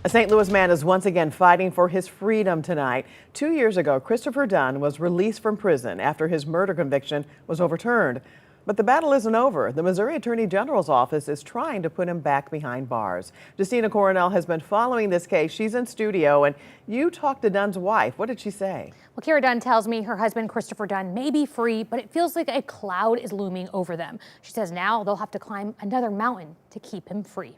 A St. Louis man is once again fighting for his freedom tonight. 2 years ago, Christopher Dunn was released from prison after his murder conviction was overturned. But the battle isn't over. The Missouri Attorney General's office is trying to put him back behind bars. Justina Coronel has been following this case. She's in studio, and you talked to Dunn's wife. What did she say? Well, Kira Dunn tells me her husband, Christopher Dunn, may be free, but it feels like a cloud is looming over them. She says now they'll have to climb another mountain to keep him free.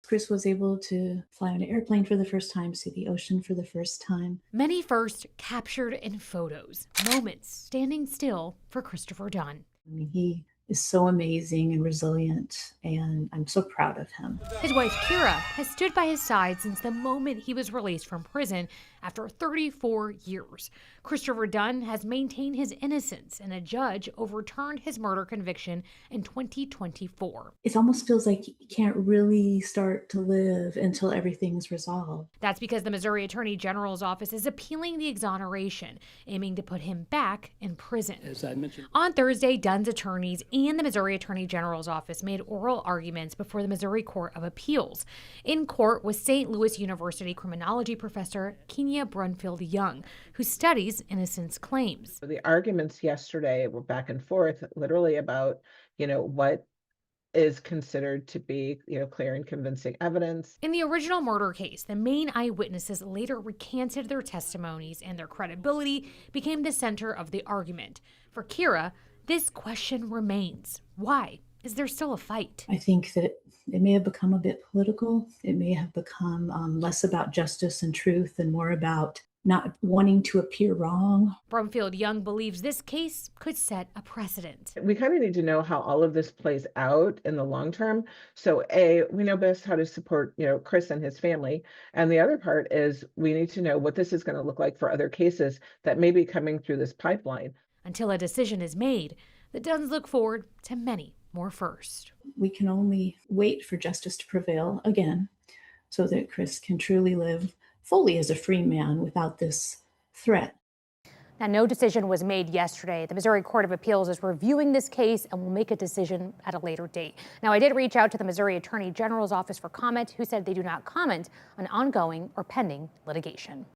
Chris was able to fly on an airplane for the first time, see the ocean for the first time. Many first captured in photos, moments standing still for Christopher Dunn. I mean, he is so amazing and resilient, and I'm so proud of him. His wife, Kira, has stood by his side since the moment he was released from prison after 34 years. Christopher Dunn has maintained his innocence, and a judge overturned his murder conviction in 2024. It almost feels like you can't really start to live until everything's resolved. That's because the Missouri Attorney General's office is appealing the exoneration, aiming to put him back in prison. As I mentioned on Thursday, Dunn's attorneys and the Missouri Attorney General's office made oral arguments before the Missouri Court of Appeals. In court was St. Louis University criminology professor Kenya Brunfield-Young, who studies innocence claims. The arguments yesterday were back and forth, literally about, what is considered to be, clear and convincing evidence. In the original murder case, the main eyewitnesses later recanted their testimonies, and their credibility became the center of the argument. For Kira, this question remains. Why is there still a fight? I think that it may have become a bit political. It may have become less about justice and truth and more about not wanting to appear wrong. Brumfield-Young believes this case could set a precedent. We kind of need to know how all of this plays out in the long term. So we know best how to support, Chris and his family. And the other part is we need to know what this is going to look like for other cases that may be coming through this pipeline. Until a decision is made, the Dunns look forward to many more firsts. We can only wait for justice to prevail again so that Chris can truly live fully as a free man without this threat. Now, no decision was made yesterday. The Missouri Court of Appeals is reviewing this case and will make a decision at a later date. Now, I did reach out to the Missouri Attorney General's office for comment, who said they do not comment on ongoing or pending litigation.